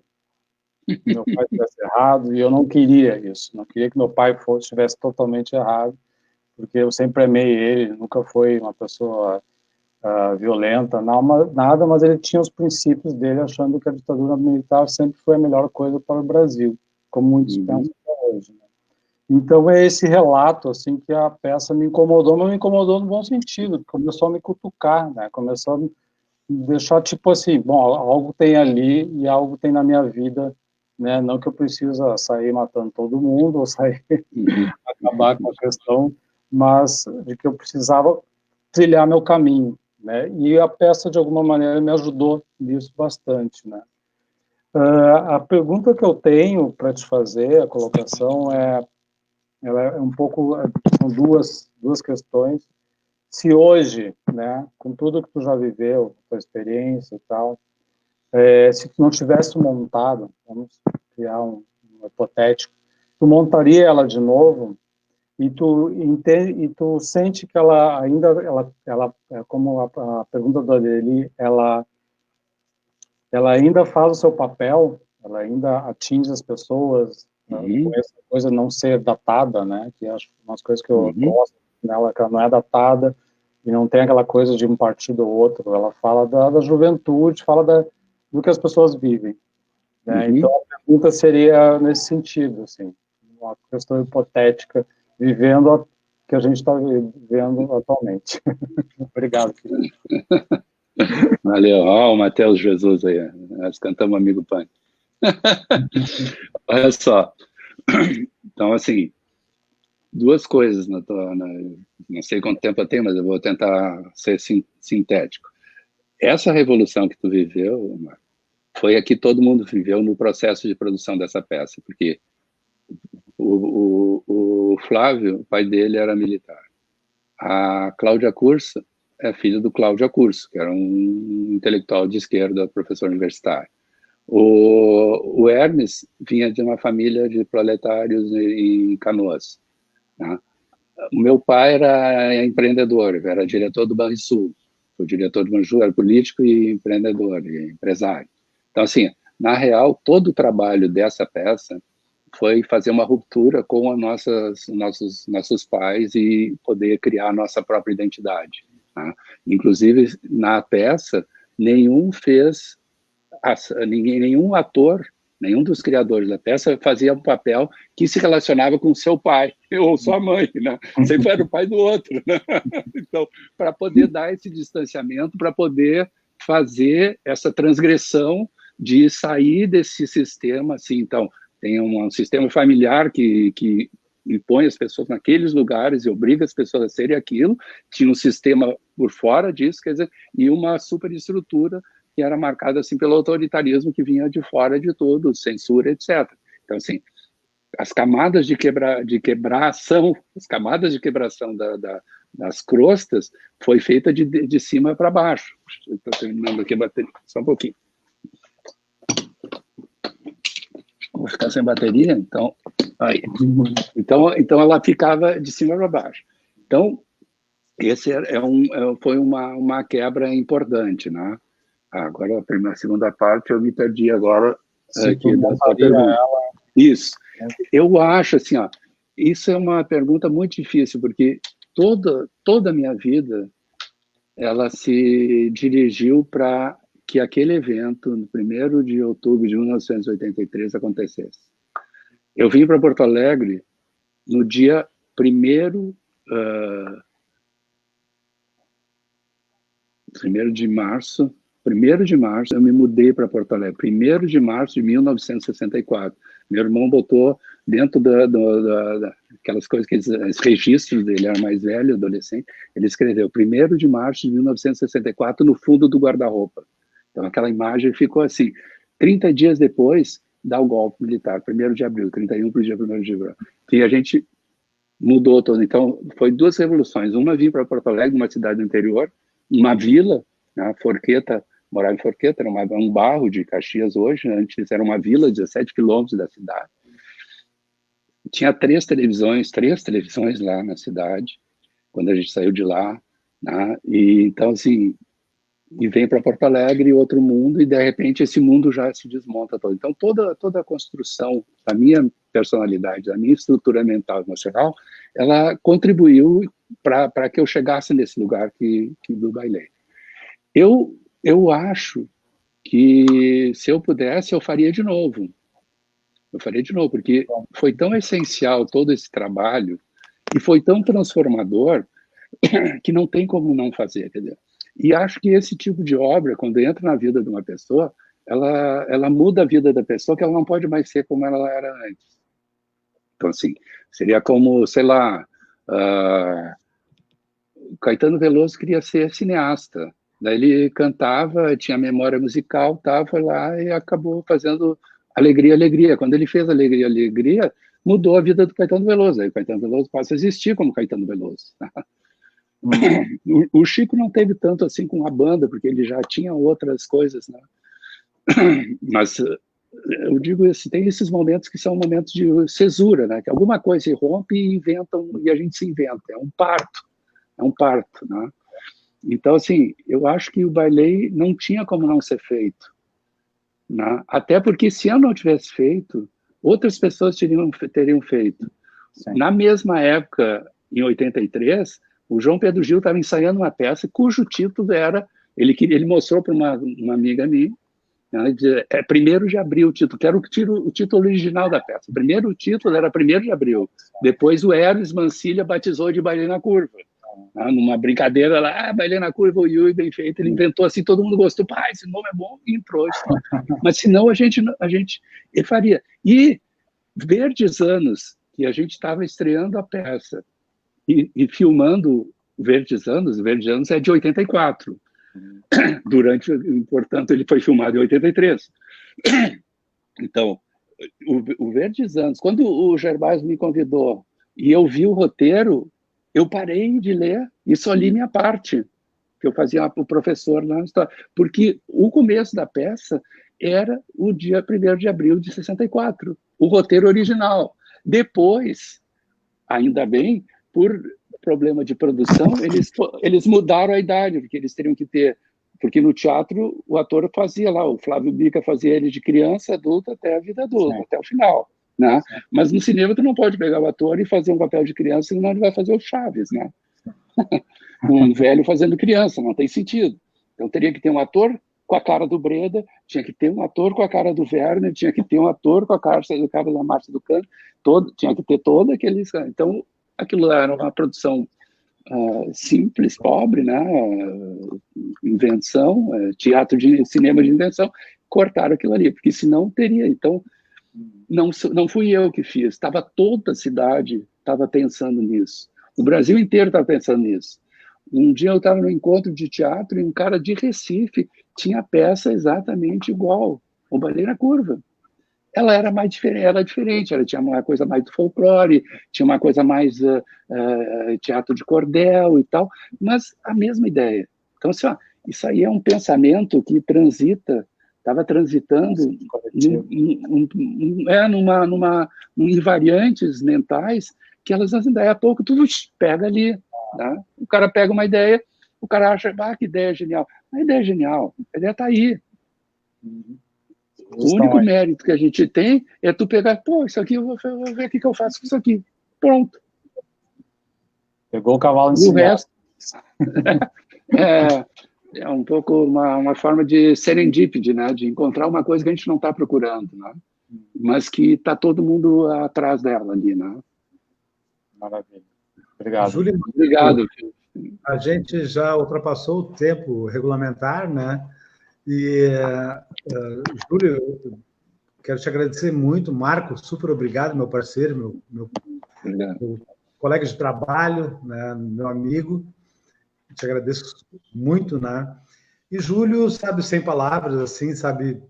Meu pai estivesse errado, e eu não queria isso, não queria que meu pai estivesse totalmente errado, porque eu sempre amei ele, nunca foi uma pessoa violenta, nada, mas ele tinha os princípios dele, achando que a ditadura militar sempre foi a melhor coisa para o Brasil, como muitos pensam até hoje. Né? Então é esse relato, assim, que a peça me incomodou, mas me incomodou no bom sentido, começou a me cutucar, né? Começou a me deixar, tipo assim, bom, algo tem ali e algo tem na minha vida, né? Não que eu precisa sair matando todo mundo, ou sair acabar com a questão, mas de que eu precisava trilhar meu caminho, né? E a peça, de alguma maneira, me ajudou nisso bastante, né? A pergunta que eu tenho para te fazer, a colocação, ela é um pouco, são duas questões. Se hoje, né, com tudo que tu já viveu, tua experiência e tal, se tu não tivesse montado, vamos criar um hipotético, tu montaria ela de novo e tu entende, e tu sente que ela ainda, como a pergunta do Adeli, ela ainda faz o seu papel, ela ainda atinge as pessoas, com essa coisa não ser datada, né, que acho umas coisas que eu gosto nela, que ela não é datada, e não tem aquela coisa de um partido ou outro, ela fala da juventude, fala do que as pessoas vivem. Né? Então, a pergunta seria nesse sentido, assim, uma questão hipotética, vivendo o que a gente está vivendo atualmente. Obrigado, Felipe. Valeu. Ó, o Matheus Jesus aí. Nós cantamos Amigo Punk. Olha só. Então, assim, duas coisas. Não sei quanto tempo eu tenho, mas eu vou tentar ser sintético. Essa revolução que tu viveu, foi a que todo mundo viveu no processo de produção dessa peça, porque o Flávio, o pai dele, era militar. A Cláudia Curso é filha do Cláudio Curso, que era um intelectual de esquerda, professor universitário. O Hermes vinha de uma família de proletários em Canoas. Né? O meu pai era empreendedor, era diretor do Banrisul. O diretor do Banrisul era político e empreendedor, e empresário. Então, assim, na real, todo o trabalho dessa peça foi fazer uma ruptura com nossos pais e poder criar a nossa própria identidade. Tá? Inclusive, na peça, nenhum ator, nenhum dos criadores da peça fazia um papel que se relacionava com seu pai ou sua mãe, né? Sempre era o pai do outro, né? Então, para poder dar esse distanciamento, para poder fazer essa transgressão de sair desse sistema, assim, então, tem um sistema familiar que impõe as pessoas naqueles lugares e obriga as pessoas a serem aquilo, tinha um sistema por fora disso, quer dizer, e uma superestrutura que era marcada assim pelo autoritarismo que vinha de fora de tudo, censura, etc. Então, assim, as camadas de quebração, as camadas de quebração das crostas foi feita de cima para baixo. Estou terminando aqui a bateria, só um pouquinho. Vou ficar sem bateria, então... Aí. Então ela ficava de cima para baixo. Então, esse foi uma quebra importante, né? Agora, a segunda parte, eu me perdi agora aqui da sua pergunta. Isso. Eu acho, assim, ó, isso é uma pergunta muito difícil, porque toda a minha vida, ela se dirigiu para que aquele evento, no 1º de outubro de 1983, acontecesse. Eu vim para Porto Alegre no dia 1º de março, eu me mudei para Porto Alegre, 1º de março de 1964. Meu irmão botou dentro daquelas coisas, os registros dele, era mais velho, adolescente, ele escreveu 1º de março de 1964 no fundo do guarda-roupa. Então aquela imagem ficou assim. 30 dias depois, dá o golpe militar, 1º de abril, 31 para o dia 1º de abril. E a gente mudou todo. Então, foi 2 revoluções. Uma, vim para Porto Alegre, uma cidade do interior, uma vila, né, Forqueta, morava em Forqueta, era um bairro de Caxias hoje, antes era uma vila, 17 quilômetros da cidade. Tinha 3 televisões lá na cidade, quando a gente saiu de lá, né, e então, assim, e vem para Porto Alegre, outro mundo, e de repente esse mundo já se desmonta todo. Então, toda a construção da minha personalidade, da minha estrutura mental e emocional, ela contribuiu para que eu chegasse nesse lugar do bailei. Eu acho que, se eu pudesse, eu faria de novo. Porque foi tão essencial todo esse trabalho, e foi tão transformador, que não tem como não fazer, entendeu? E acho que esse tipo de obra, quando entra na vida de uma pessoa, ela muda a vida da pessoa, que ela não pode mais ser como ela era antes. Então, assim, seria como, sei lá, Caetano Veloso queria ser cineasta. Daí ele cantava, tinha memória musical, estava lá e acabou fazendo Alegria, Alegria. Quando ele fez Alegria, Alegria, mudou a vida do Caetano Veloso. Aí o Caetano Veloso passa a existir como Caetano Veloso. O Chico não teve tanto assim com a banda, porque ele já tinha outras coisas, né? Mas eu digo assim, tem esses momentos que são momentos de cesura, né? Que alguma coisa se rompe e inventam, e a gente se inventa. É um parto, né? Então, assim, eu acho que o bailei não tinha como não ser feito, né? Até porque, se eu não tivesse feito, outras pessoas teriam feito. Sim. Na mesma época, em 83, o João Pedro Gil estava ensaiando uma peça cujo título era... Ele mostrou para uma amiga minha, né, é 1º de abril o título, que era o título original da peça. O primeiro título era 1º de abril. Depois o Hermes Mancilha batizou de Bailei na Curva. Numa brincadeira lá, Bailei na Curva, o Yui, bem feito, ele inventou assim, todo mundo gostou, esse nome é bom, e entrou. Mas senão a gente ele faria. E Verdes Anos, que a gente estava estreando a peça e filmando Verdes Anos é de 84. Portanto, ele foi filmado em 83. Então, o Verdes Anos, quando o Gervásio me convidou e eu vi o roteiro, eu parei de ler e só li minha parte, que eu fazia o professor lá na história, porque o começo da peça era o dia 1º de abril de 64, o roteiro original. Depois, ainda bem, por problema de produção, eles mudaram a idade, porque eles teriam que ter... Porque no teatro o ator fazia lá, o Flávio Bica fazia ele de criança, adulta, até a vida adulta, sim, até o final, né? Mas no cinema tu não pode pegar o ator e fazer um papel de criança, senão ele vai fazer o Chaves, né? Um velho fazendo criança, não tem sentido. Então teria que ter um ator com a cara do Breda, tinha que ter um ator com a cara do Werner, tinha que ter um ator com a cara da Márcia do Canto, tinha que ter todo aquele... Então aquilo era uma produção simples, pobre, né? Invenção, cinema de invenção, cortaram aquilo ali, porque senão teria. Então, não fui eu que fiz, toda a cidade estava pensando nisso, o Brasil inteiro estava pensando nisso. Um dia eu estava no encontro de teatro e um cara de Recife tinha a peça exatamente igual, o Baleia na Curva. Ela era mais diferente, ela tinha uma coisa mais do folclore, tinha uma coisa mais teatro de cordel e tal, mas a mesma ideia. Então, assim, ó, isso aí é um pensamento que estava transitando em variantes mentais que elas, daí a pouco, tu pega ali. Tá? O cara pega uma ideia, o cara acha, que ideia genial. A ideia é genial, a ideia está aí. O único mérito que a gente tem é tu pegar, pô, isso aqui, eu vou ver o que eu faço com isso aqui. Pronto. Pegou o cavalo em cima. O resto é um pouco uma forma de serendipity, né? De encontrar uma coisa que a gente não está procurando, né? Mas que está todo mundo atrás dela ali, né? Maravilha. Obrigado. Júlio, obrigado. A gente já ultrapassou o tempo regulamentar, né? E, Júlio, quero te agradecer muito. Marco, super obrigado, meu parceiro, meu colega de trabalho, né, meu amigo. Te agradeço muito, né? E Júlio, sabe, sem palavras, assim, sabe,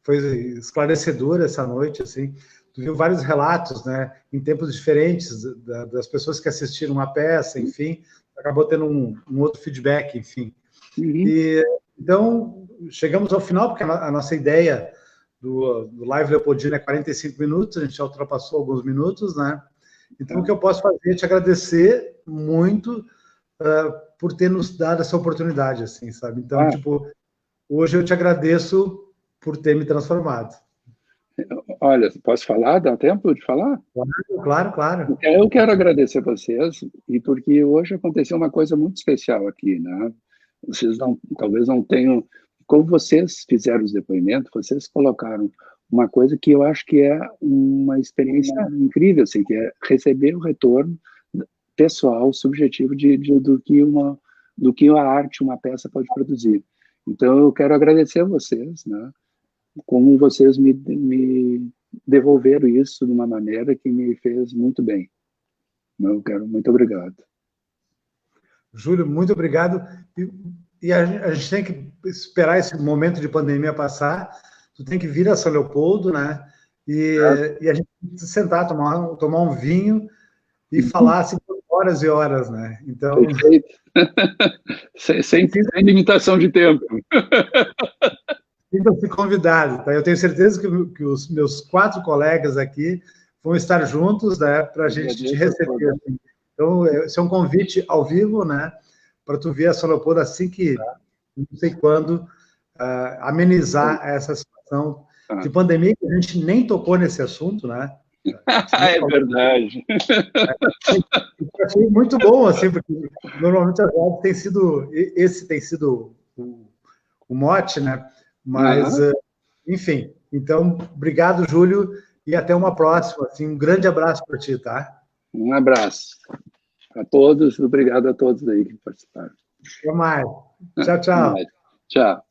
foi esclarecedor essa noite, assim. Tu viu vários relatos, né, em tempos diferentes, das pessoas que assistiram a peça, enfim, acabou tendo um outro feedback, enfim. E, então, chegamos ao final, porque a nossa ideia do Live Leopoldina é 45 minutos, a gente já ultrapassou alguns minutos, né? Então, o que eu posso fazer é te agradecer muito por ter nos dado essa oportunidade, assim, sabe? Então, tipo, hoje eu te agradeço por ter me transformado. Olha, posso falar? Dá tempo de falar? Claro. Eu quero agradecer a vocês, e porque hoje aconteceu uma coisa muito especial aqui, né? Vocês talvez não tenham... Como vocês fizeram os depoimentos, vocês colocaram uma coisa que eu acho que é uma experiência incrível, assim, que é receber o retorno pessoal, subjetivo do que a arte, uma peça pode produzir. Então, eu quero agradecer a vocês, né? Como vocês me devolveram isso de uma maneira que me fez muito bem. Eu quero muito obrigado. Júlio, muito obrigado. E a gente tem que esperar esse momento de pandemia passar. Tu tem que vir a São Leopoldo, né? E a gente tem que sentar, tomar um vinho e falar assim por horas e horas, né? Então... Perfeito. sem limitação de tempo. Sinta-se convidado, tá? Eu tenho certeza que os meus 4 colegas aqui vão estar juntos, né, para a gente te receber. Assim. Então, esse é um convite ao vivo, né, para tu vir a São Leopoldo assim que, não sei quando, amenizar essa situação de pandemia, que a gente nem tocou nesse assunto, né? É verdade. Achei muito bom, assim, porque normalmente as lives tem sido, esse tem sido o mote, né? Mas, enfim, então, obrigado, Júlio, e até uma próxima. Assim, um grande abraço para ti, tá? Um abraço a todos, obrigado a todos aí que participaram. Até mais. Tchau. Tchau.